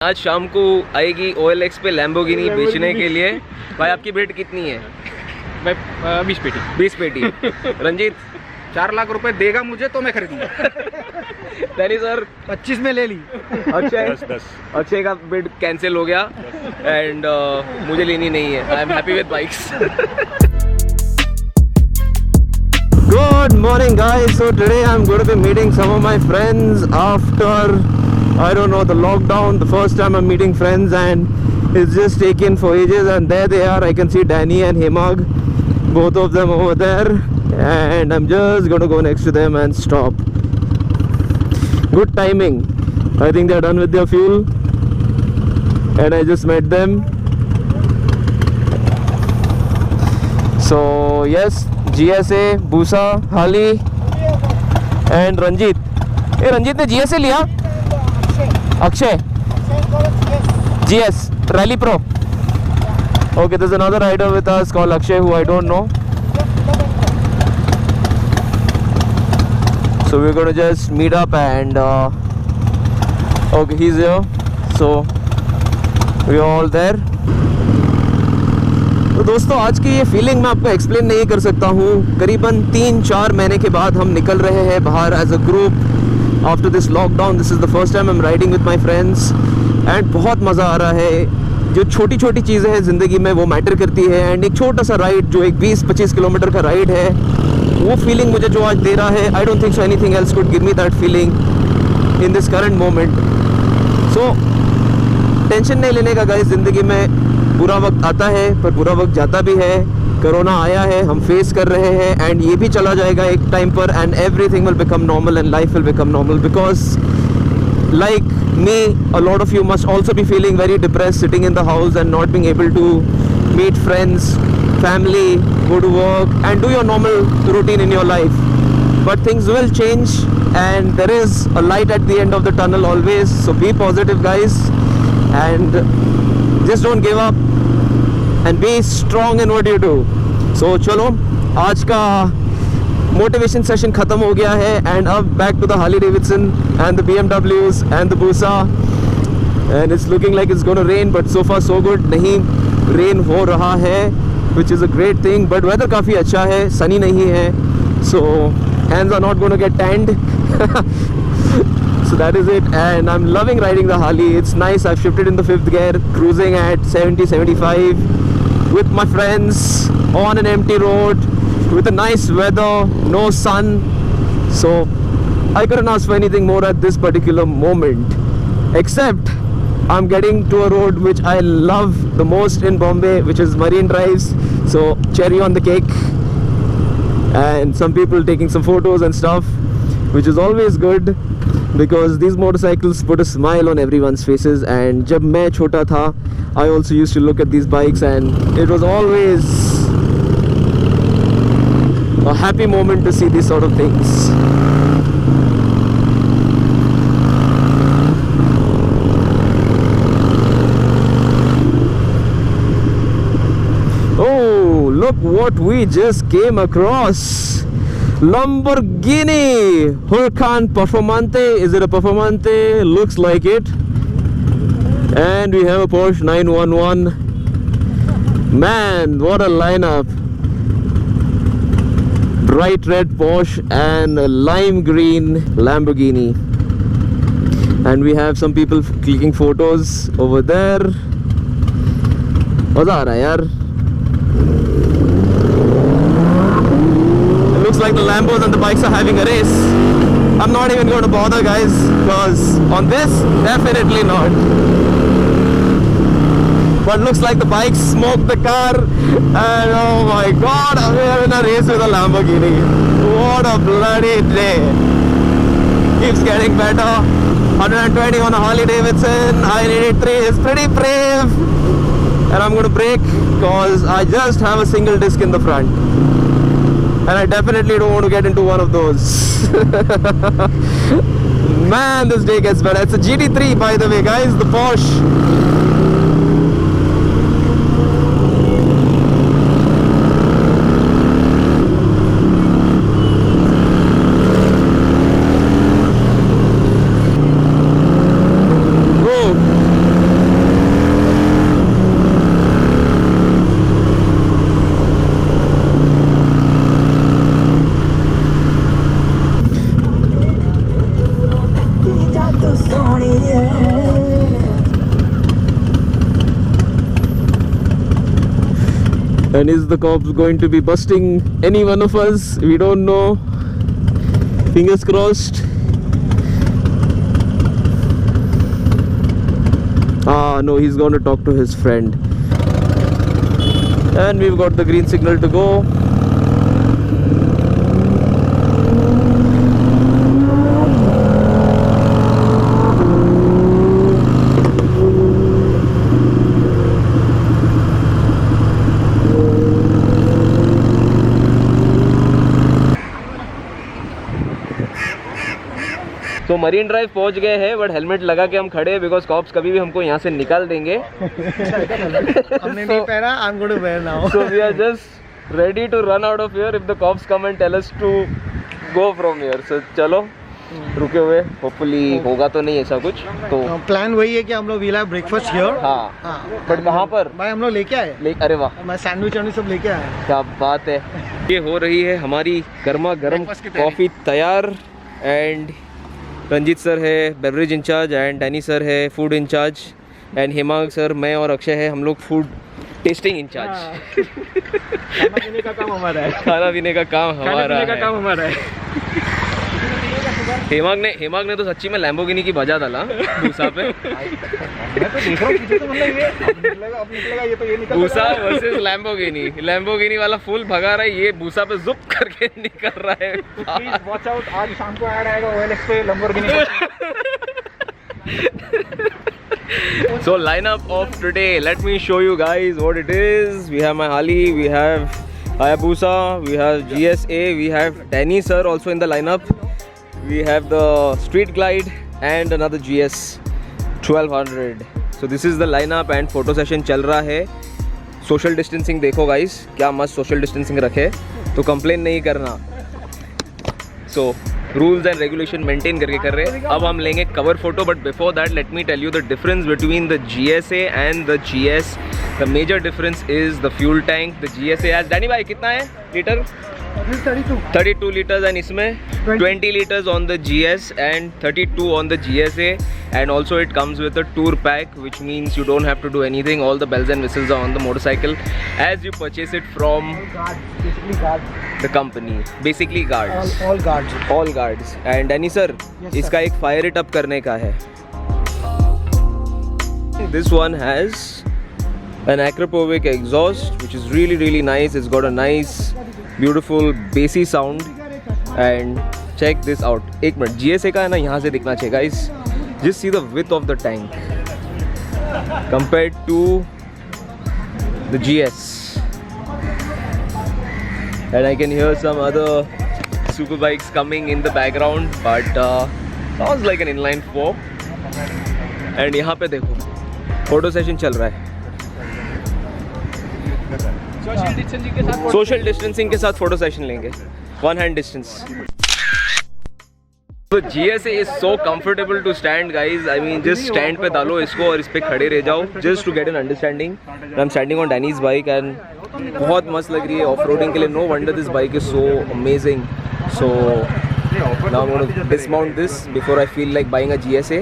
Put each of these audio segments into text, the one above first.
आज शाम को आएगी OLX पे लैम्बोर्गिनी बेचने के लिए। भाई आपकी बिड कितनी है? भाई 20 पेटी। 20 पेटी। रंजीत 4 लाख रुपए देगा मुझे तो मैं खरीदूंगा। दैनी सर 25 में ले ली। अक्षय 10 का बिड कैंसिल हो गया एंड मुझे लेनी नहीं है। I am happy with bikes. Good morning guys, so today I'm going to be meeting some of my friends after, I don't know, the lockdown. The first time I'm meeting friends and it's just taken for ages, and there they are. I can see Danny and Hemag, both of them over there, and I'm just going to go next to them and stop. Good timing. I think they're done with their fuel and I just met them. So yes, GSA, Busa, Hali and Ranjit. Hey, Ranjit ने GSA लिया? Akshay. GS Rally Pro. Okay, there's another rider with us called Akshay who I don't know. So we're gonna just meet up and okay, he's here. So we're all there. तो दोस्तों आज की ये feeling मैं आपको explain नहीं कर सकता हूँ। करीबन 3-4 महीने के बाद हम निकल रहे हैं बाहर as a group after this lockdown. This is the first time I am riding with my friends and बहुत मज़ा आ रहा है। जो छोटी छोटी चीज़ें हैं ज़िंदगी में वो मैटर करती है एंड एक छोटा सा राइड जो एक 20-25 किलोमीटर का राइड है वो फीलिंग मुझे जो आज दे रहा है, I don't think so anything else could give me that feeling in this current moment. So tension नहीं लेने का गाइस, ज़िंदगी में बुरा वक्त आता है पर बुरा वक्त जाता भी है। कोरोना आया है, हम फेस कर रहे हैं एंड ये भी चला जाएगा एक टाइम पर and everything will become normal and life will become normal. Because like me, a lot of you must also be feeling very depressed sitting in the house and not being able to meet friends, family, go to work and do your normal routine in your life. But things will change and there is a light at the end of the tunnel always. So be positive guys and just don't give up and be strong in what you do. So चलो आज का motivation session खत्म हो गया है and अब back to the Harley Davidson and the BMWs and the Busa and it's looking like it's gonna rain but so far so good. नहीं rain हो रहा है which is a great thing but weather काफ़ी अच्छा है, sunny नहीं है, so hands are not gonna get tanned. So that is it and I'm loving riding the Harley. It's nice. I've shifted in the 5th gear, cruising at 70-75 with my friends on an empty road with a nice weather, no sun. So I couldn't ask for anything more at this particular moment, except I'm getting to a road which I love the most in Bombay, which is Marine Drives. So cherry on the cake and some people taking some photos and stuff, which is always good because these motorcycles put a smile on everyone's faces. And जब मैं छोटा था I also used to look at these bikes and it was always a happy moment to see these sort of things. Oh, look what we just came across. Lamborghini Huracan Performante. Is it a Performante? Looks like it. And we have a Porsche 911. Man, what a lineup. Bright red Porsche and a lime green Lamborghini. And we have some people clicking photos over there. मजा आ रहा है यार. Looks like the Lambos and the bikes are having a race. I'm not even going to bother guys because on this definitely not. But looks like the bikes smoked the car and oh my god, we are in a race with a Lamborghini. What a bloody day. Keeps getting better. 120 on a Harley Davidson. I-83 is pretty brave and I'm going to brake because I just have a single disc in the front. And I definitely don't want to get into one of those. Man, this day gets better. It's a GT3 by the way guys, the Porsche. And is the cops going to be busting any one of us? We don't know. Fingers crossed. No, he's going to talk to his friend. And we've got the green signal to go. तो marine drive पहुंच गए हैं, but helmet लगा के हम खड़े हैं because cops कभी भी हमको यहाँ से निकाल देंगे. हमने नहीं पहना. I'm going to wear now. So we are just ready to run out of here if the cops come and tell us to go from here. So चलो रुके हुए, होपफुली होगा तो नहीं ऐसा कुछ. तो प्लान वही है कि हम लोग विल ब्रेकफास्ट हियर. हाँ, बट कहाँ पर भाई हम लोग लेके आए. अरे वाह, मैं सैंडविच और सब लेके आया. क्या बात है. ये हो रही है हमारी गर्मा गर्म कॉफ़ी तैयार. एंड रंजीत सर है beverage incharge, and Danny sir है food incharge, and Hemang sir, मैं और अक्षय है हम लोग फूड टेस्टिंग इंचार्ज. खाना पीने का काम हमारा है. खाना पीने का काम हमारा है. हेमांग ने तो सच्ची में लैम्बोर्गिनी की बजा डाला भूसा पे. मैं तो देख रहा हूं पीछे तो मतलब ये अब निकलेगा ये तो ये निकल. भूसा वर्सेस लैम्बोर्गिनी वाला फुल भगा रहा है, ये भूसा पे जुप करके निकल रहा है. प्लीज वॉच आउट, आज शाम को ऐड आएगा OLX पे Lamborghini. So lineup of today, let me show you guys what it is. We have my Harley, we have Hayabusa, we have GSA, we have Danny sir also in the lineup. We have the Street Glide and another GS 1200. So this is the lineup and photo session चल रहा है. Social distancing देखो guys, क्या मस्त social distancing रखे, तो complain नहीं करना. So rules and regulation maintain करके कर रहे हैं. अब हम लेंगे cover photo, but before that let me tell you the difference between the GSA and the GS. The major difference is the fuel tank. The GSA आज Danny भाई कितना है लीटर? 32 liters, and इसमें 20 liters on the GS and 32 on the GSA. And also it comes with a tour pack, which means you don't have to do anything. All the bells and whistles are on the motorcycle as you purchase it from the company. Basically guards. All guards. And Danny sir, इसका एक fire it up करने का है. This one has an Akrapovic exhaust, which is really nice. It's got a nice beautiful bassy sound. And check this out. एक minute, GSA का है ना, यहाँ से दिखना चाहिए guys. Just see the width of the tank compared to the GS. And I can hear some other super bikes coming in the background, but sounds like an inline 4. And यहाँ पे देखो फोटो सेशन चल रहा है. Social distancing के साथ photo session लेंगे, 1 hand distance. तो GSA is so comfortable to stand guys. I mean just stand पे डालो इसको और इस पे खड़े रह जाओ, just to get an understanding. I'm standing on Danny's bike and बहुत मस्त लग रही है ऑफ रोडिंग के लिए. No wonder this bike is so amazing. So now I'm going to dismount this before I feel like buying a GSA.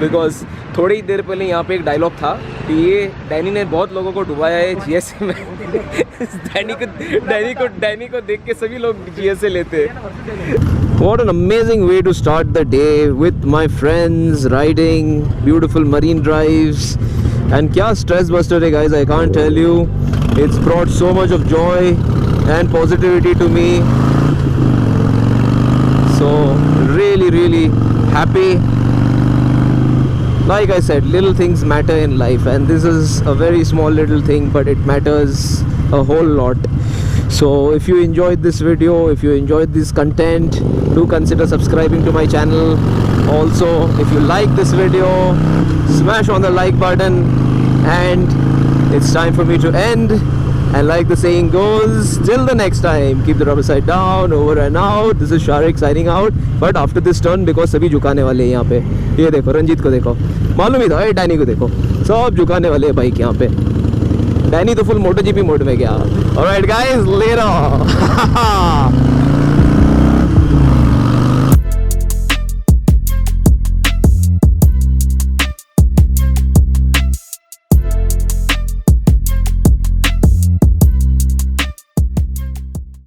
Because थोड़ी ही देर पहले यहाँ पे एक डायलॉग था कि ये डैनी ने बहुत लोगों को डुबाया है GSA में. डैनी को देख के सभी लोग GSA लेते हैं. What an amazing way to start the day with my friends riding beautiful marine drives. And क्या stress buster है guys, I can't tell you. It's brought so much of joy and positivity to me. So really happy. Like I said, little things matter in life, and this is a very small little thing, but it matters a whole lot. So if you enjoyed this video, if you enjoyed this content, do consider subscribing to my channel. Also, if you like this video, smash on the like button. And it's time for me to end. And like the saying goes, till the next time, keep the rubber side down, over and out. This is Sharik signing out. But after this turn, because सभी झुकाने वाले हैं यहाँ पे. ये देखो, रंजीत को देखो, मालूम ही था. डैनी को देखो, सब झुकाने वाले हैं बाइक यहाँ पे. डैनी तो फुल MotoGP मोड में गया. Alright guys, later.